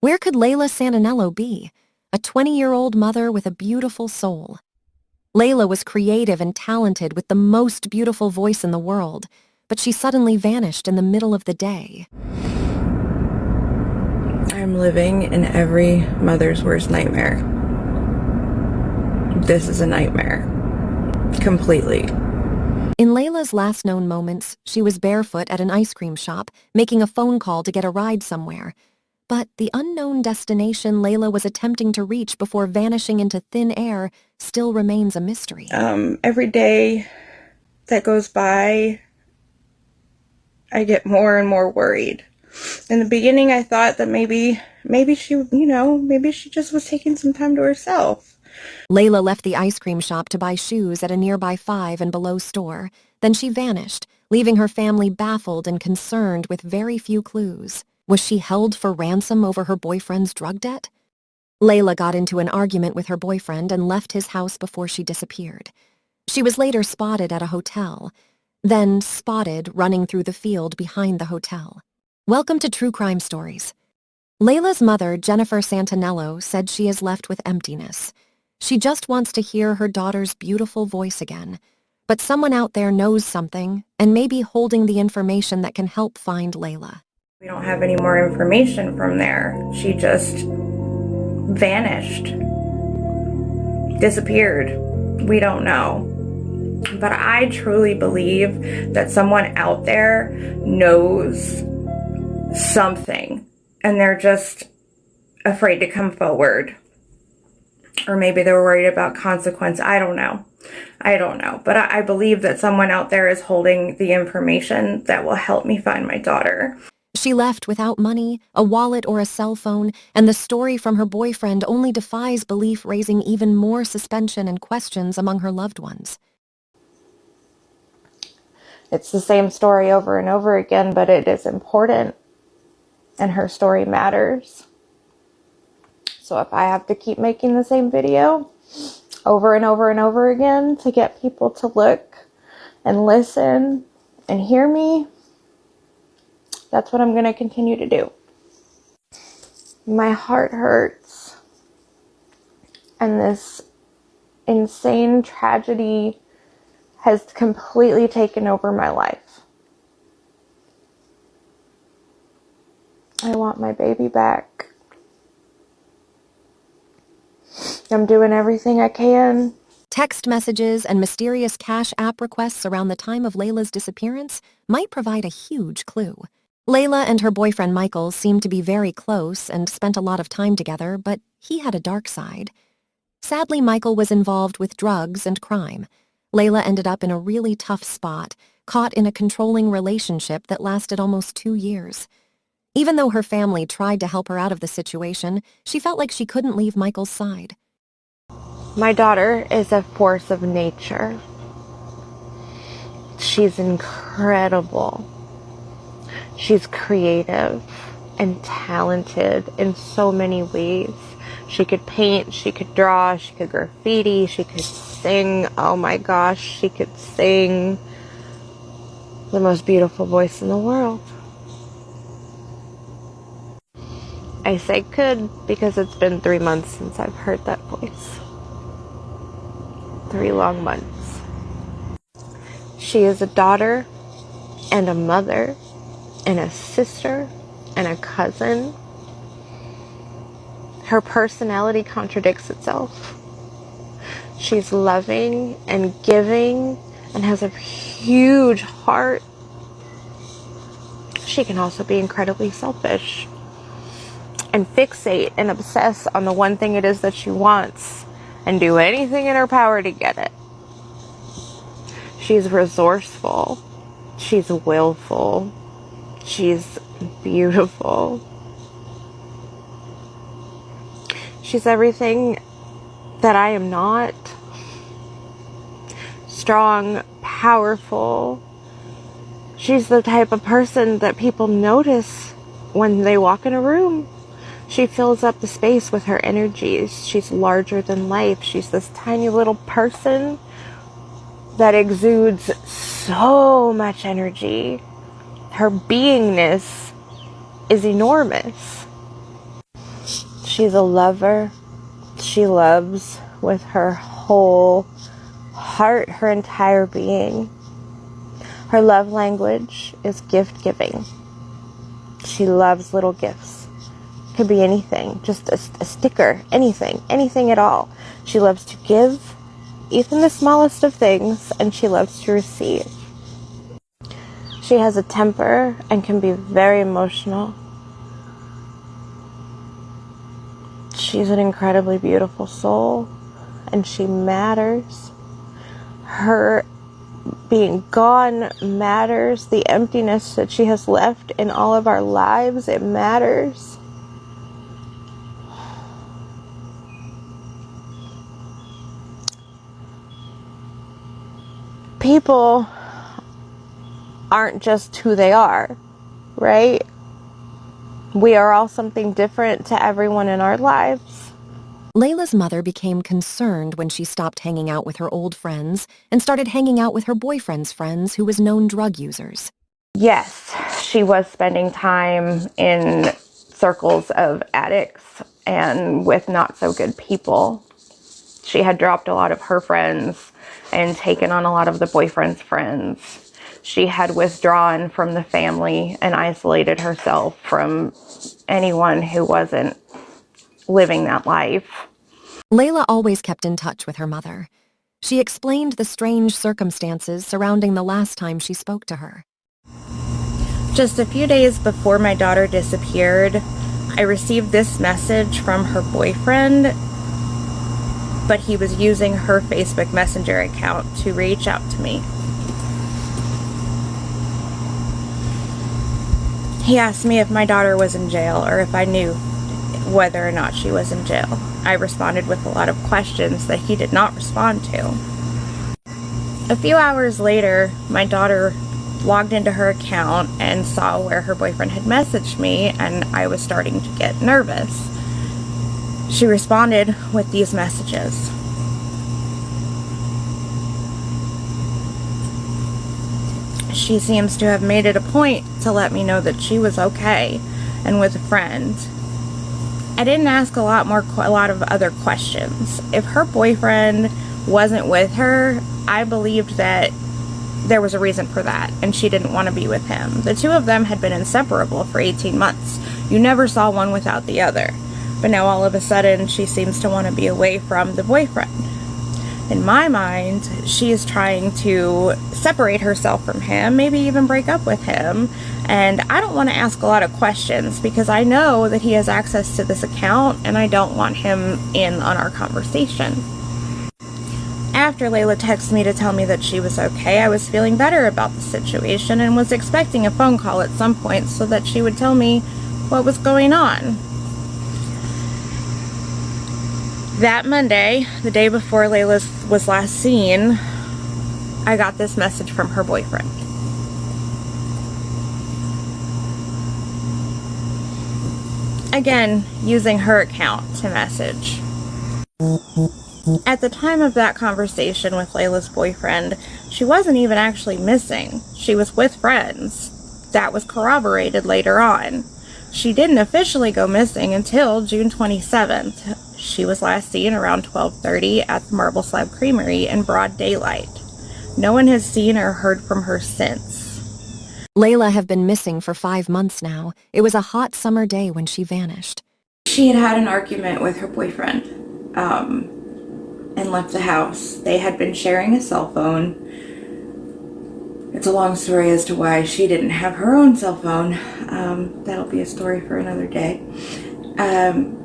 Where could Layla Santanello be? A 20-year-old mother with a beautiful soul. Layla was creative and talented with the most beautiful voice in the world, but she suddenly vanished in the middle of the day. I'm living in every mother's worst nightmare. This is a nightmare. Completely. In Layla's last known moments, she was barefoot at an ice cream shop, making a phone call to get a ride somewhere. But the unknown destination Layla was attempting to reach before vanishing into thin air still remains a mystery. Every day that goes by, I get more and more worried. In the beginning, I thought that maybe she, maybe she just was taking some time to herself. Layla left the ice cream shop to buy shoes at a nearby 5 and Below store. Then she vanished, leaving her family baffled and concerned with very few clues. Was she held for ransom over her boyfriend's drug debt? Layla got into an argument with her boyfriend and left his house before she disappeared. She was later spotted at a hotel, then spotted running through the field behind the hotel. Welcome to True Crime Stories. Layla's mother, Jennifer Santanello, said she is left with emptiness. She just wants to hear her daughter's beautiful voice again. But someone out there knows something and may be holding the information that can help find Layla. We don't have any more information from there. She just vanished, disappeared. We don't know. But I truly believe that someone out there knows something and they're just afraid to come forward. Or maybe they're worried about consequence. I don't know. But I believe that someone out there is holding the information that will help me find my daughter. She left without money, a wallet, or a cell phone, and the story from her boyfriend only defies belief, raising even more suspension and questions among her loved ones. It's the same story over and over again, but it is important, and her story matters. So if I have to keep making the same video over and over and over again to get people to look and listen and hear me, that's what I'm going to continue to do. My heart hurts. And this insane tragedy has completely taken over my life. I want my baby back. I'm doing everything I can. Text messages and mysterious Cash App requests around the time of Layla's disappearance might provide a huge clue. Layla and her boyfriend Michael seemed to be very close and spent a lot of time together, but he had a dark side. Sadly, Michael was involved with drugs and crime. Layla ended up in a really tough spot, caught in a controlling relationship that lasted almost 2 years. Even though her family tried to help her out of the situation, she felt like she couldn't leave Michael's side. My daughter is a force of nature. She's incredible. She's creative and talented in so many ways. She could paint, she could draw, she could graffiti, she could sing. Oh my gosh, she could sing. The most beautiful voice in the world. I say could because it's been 3 months since I've heard that voice. 3 long months. She is a daughter and a mother and a sister and a cousin. Her personality contradicts itself. She's loving and giving and has a huge heart. She can also be incredibly selfish and fixate and obsess on the one thing it is that she wants and do anything in her power to get it. She's resourceful. She's willful. She's beautiful. She's everything that I am not. Strong, powerful. She's the type of person that people notice when they walk in a room. She fills up the space with her energies. She's larger than life. She's this tiny little person that exudes so much energy. Her beingness is enormous. She's a lover. She loves with her whole heart, her entire being. Her love language is gift giving. She loves little gifts. Could be anything, just a sticker, anything at all. She loves to give, even the smallest of things, and she loves to receive. She has a temper and can be very emotional. She's an incredibly beautiful soul, and she matters. Her being gone matters. The emptiness that she has left in all of our lives, it matters. People aren't just who they are, right? We are all something different to everyone in our lives. Layla's mother became concerned when she stopped hanging out with her old friends and started hanging out with her boyfriend's friends who was known drug users. Yes, she was spending time in circles of addicts and with not so good people. She had dropped a lot of her friends and taken on a lot of the boyfriend's friends. She had withdrawn from the family and isolated herself from anyone who wasn't living that life. Layla always kept in touch with her mother. She explained the strange circumstances surrounding the last time she spoke to her. Just a few days before my daughter disappeared, I received this message from her boyfriend, but he was using her Facebook Messenger account to reach out to me. He asked me if my daughter was in jail or if I knew whether or not she was in jail. I responded with a lot of questions that he did not respond to. A few hours later, my daughter logged into her account and saw where her boyfriend had messaged me, and I was starting to get nervous. She responded with these messages. She seems to have made it a point to let me know that she was okay and with a friend. I didn't ask a lot of other questions. If her boyfriend wasn't with her, I believed that there was a reason for that, and she didn't want to be with him. The two of them had been inseparable for 18 months. You never saw one without the other. But now all of a sudden, she seems to want to be away from the boyfriend. In my mind, she is trying to separate herself from him, maybe even break up with him. And I don't want to ask a lot of questions because I know that he has access to this account and I don't want him in on our conversation. After Layla texted me to tell me that she was okay, I was feeling better about the situation and was expecting a phone call at some point so that she would tell me what was going on. That Monday, the day before Layla was last seen, I got this message from her boyfriend. Again, using her account to message. At the time of that conversation with Layla's boyfriend, she wasn't even actually missing. She was with friends. That was corroborated later on. She didn't officially go missing until June 27th. She was last seen around 12:30 at the Marble Slab Creamery in broad daylight. No one has seen or heard from her since. Layla had been missing for 5 months now. It was a hot summer day when she vanished. She had had an argument with her boyfriend and left the house. They had been sharing a cell phone. It's a long story as to why she didn't have her own cell phone. That'll be a story for another day.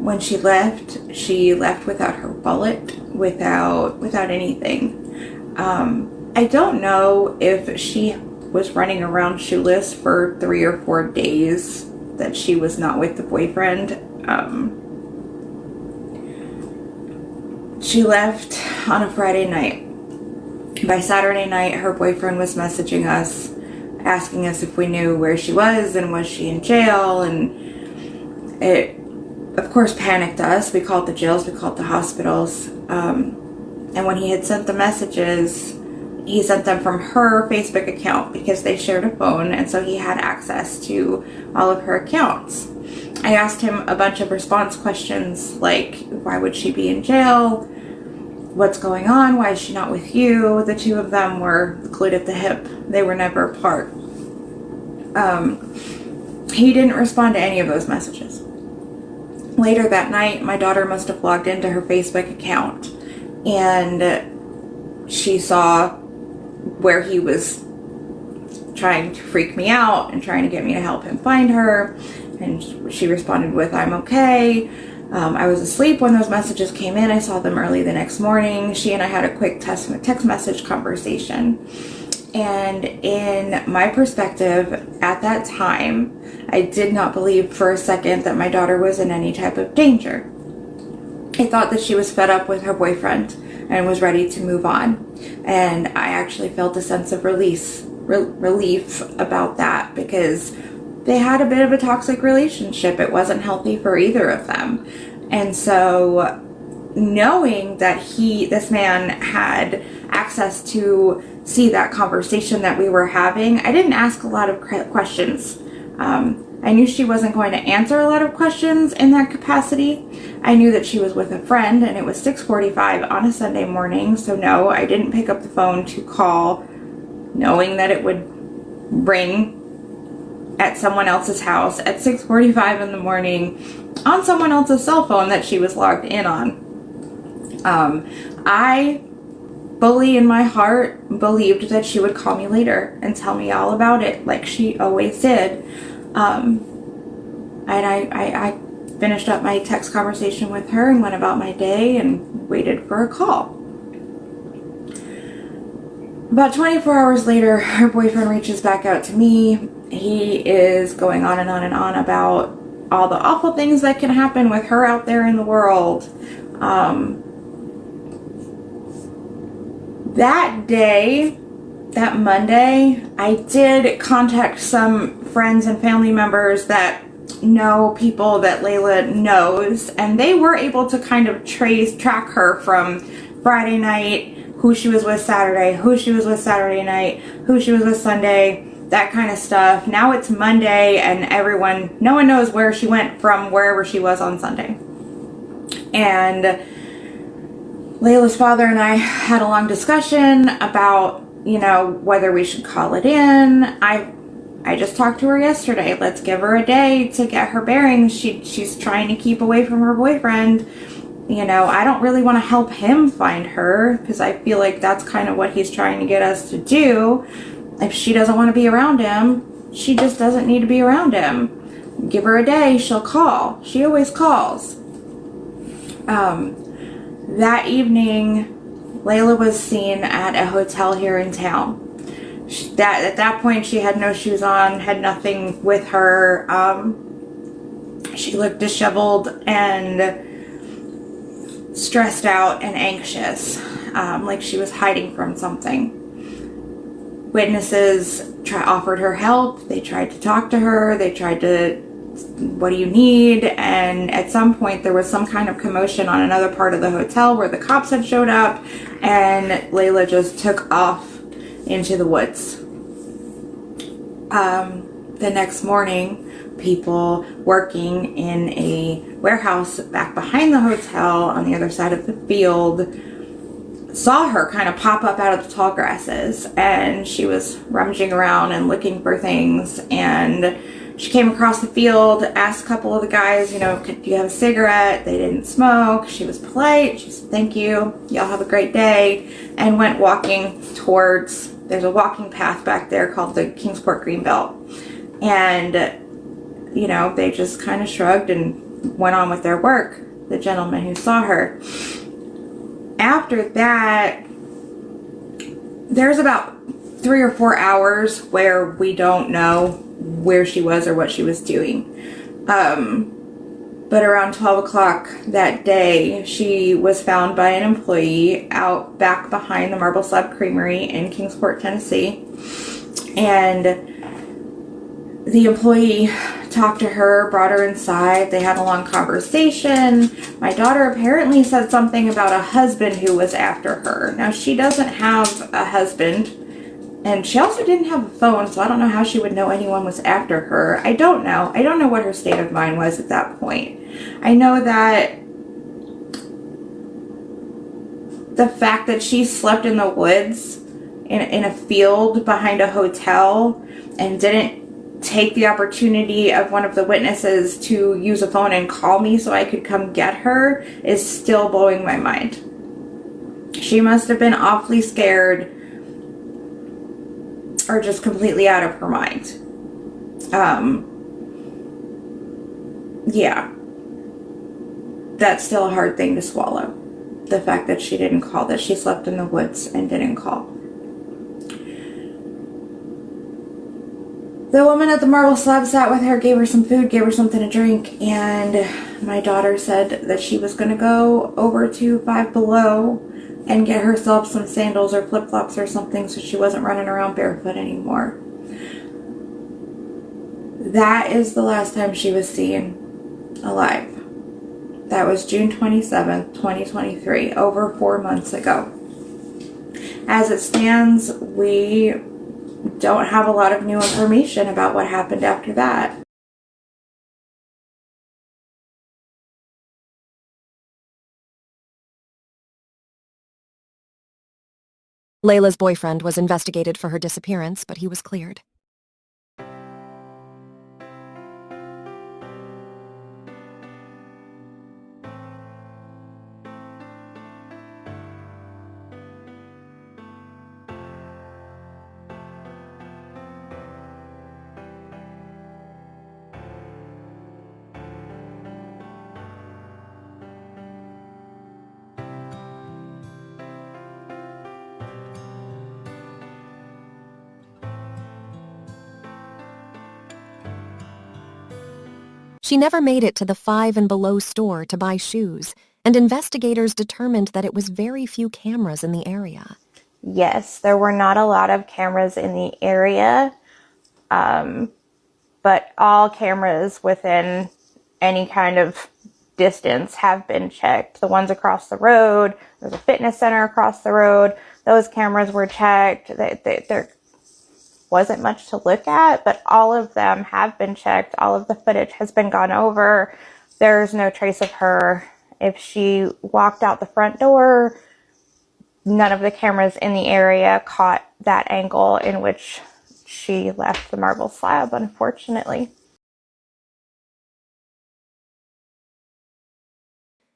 When she left without her wallet, without anything. I don't know if she was running around shoeless for 3 or 4 days that she was not with the boyfriend. She left on a Friday night. By Saturday night, her boyfriend was messaging us, asking us if we knew where she was and was she in jail, and it of course panicked us. We called the jails, we called the hospitals, and when he had sent the messages, he sent them from her Facebook account because they shared a phone, and so he had access to all of her accounts. I asked him a bunch of response questions like, why would she be in jail? What's going on? Why is she not with you? The two of them were glued at the hip. They were never apart. He didn't respond to any of those messages. Later that night, my daughter must have logged into her Facebook account, and she saw where he was trying to freak me out and trying to get me to help him find her. And she responded with, I'm okay. I was asleep when those messages came in. I saw them early the next morning. She and I had a quick text message conversation. And in my perspective, at that time, I did not believe for a second that my daughter was in any type of danger. I thought that she was fed up with her boyfriend and was ready to move on. And I actually felt a sense of relief about that, because they had a bit of a toxic relationship. It wasn't healthy for either of them. And so knowing that this man had access to see that conversation that we were having, I didn't ask a lot of questions. I knew she wasn't going to answer a lot of questions in that capacity. I knew that she was with a friend, and it was 6:45 on a Sunday morning. So no, I didn't pick up the phone to call, knowing that it would ring at someone else's house at 6:45 in the morning on someone else's cell phone that she was logged in on. I fully in my heart believed that she would call me later and tell me all about it, like she always did. And I finished up my text conversation with her and went about my day and waited for a call. About 24 hours later, her boyfriend reaches back out to me. He is going on and on and on about all the awful things that can happen with her out there in the world. That day, that Monday, I did contact some friends and family members that know people that Layla knows, and they were able to kind of track her from Friday night, who she was with Saturday, who she was with Saturday night, who she was with Sunday, that kind of stuff. Now it's Monday, and no one knows where she went from wherever she was on Sunday. And Layla's father and I had a long discussion about, whether we should call it in. I just talked to her yesterday. Let's give her a day to get her bearings. She's trying to keep away from her boyfriend. I don't really want to help him find her, because I feel like that's kind of what he's trying to get us to do. If she doesn't want to be around him, she just doesn't need to be around him. Give her a day, she'll call. She always calls. That evening, Layla was seen at a hotel here in town. At that point, she had no shoes on, had nothing with her. She looked disheveled and stressed out and anxious, like she was hiding from something. Witnesses offered her help. They tried to talk to her. They tried to, what do you need? And at some point there was some kind of commotion on another part of the hotel where the cops had showed up, and Layla just took off into the woods. The next morning, people working in a warehouse back behind the hotel on the other side of the field saw her kind of pop up out of the tall grasses, and she was rummaging around and looking for things, and she came across the field, asked a couple of the guys, do you have a cigarette? They didn't smoke. She was polite. She said, thank you. Y'all have a great day, and went walking towards, there's a walking path back there called the Kingsport Greenbelt. And, they just kind of shrugged and went on with their work, the gentleman who saw her. After that, there's about 3 or 4 hours where we don't know where she was or what she was doing. But around 12 o'clock that day, she was found by an employee out back behind the Marble Slab Creamery in Kingsport, Tennessee. And the employee talked to her, brought her inside. They had a long conversation. My daughter apparently said something about a husband who was after her. Now, she doesn't have a husband, And she also didn't have a phone, so I don't know how she would know anyone was after her. I don't know. I don't know what her state of mind was at that point. I know that the fact that she slept in the woods in a field behind a hotel and didn't take the opportunity of one of the witnesses to use a phone and call me so I could come get her is still blowing my mind. She must have been awfully scared or just completely out of her mind. Yeah. That's still a hard thing to swallow. The fact that she didn't call, that she slept in the woods and didn't call. The woman at the marble slab sat with her, gave her some food, gave her something to drink, and my daughter said that she was going to go over to Five Below and get herself some sandals or flip-flops or something so she wasn't running around barefoot anymore. That is the last time she was seen alive. That was June 27th, 2023, over 4 months ago. As it stands, we don't have a lot of new information about what happened after that. Layla's boyfriend was investigated for her disappearance, but he was cleared. She never made it to the Five and Below store to buy shoes, and investigators determined that it was very few cameras in the area. Yes, there were not a lot of cameras in the area, but all cameras within any kind of distance have been checked. The ones across the road, there's a fitness center across the road, those cameras were checked. There wasn't much to look at, but all of them have been checked. All of the footage has been gone over. There's no trace of her. If she walked out the front door, none of the cameras in the area caught that angle in which she left the marble slab, unfortunately.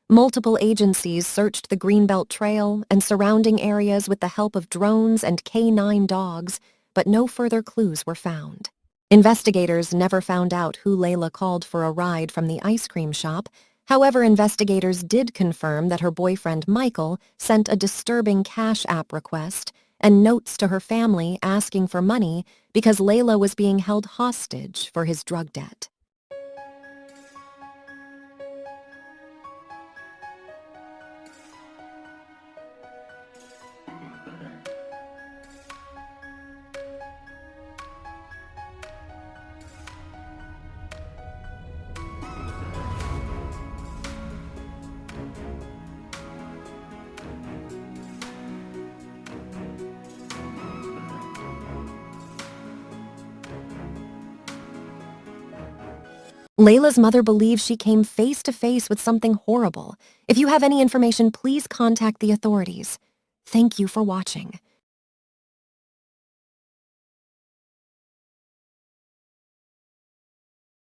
Multiple agencies searched the Greenbelt Trail and surrounding areas with the help of drones and K9 dogs, but no further clues were found. Investigators never found out who Layla called for a ride from the ice cream shop. However, investigators did confirm that her boyfriend Michael sent a disturbing Cash App request and notes to her family asking for money because Layla was being held hostage for his drug debt. Layla's mother believes she came face to face with something horrible. If you have any information, please contact the authorities. Thank you for watching.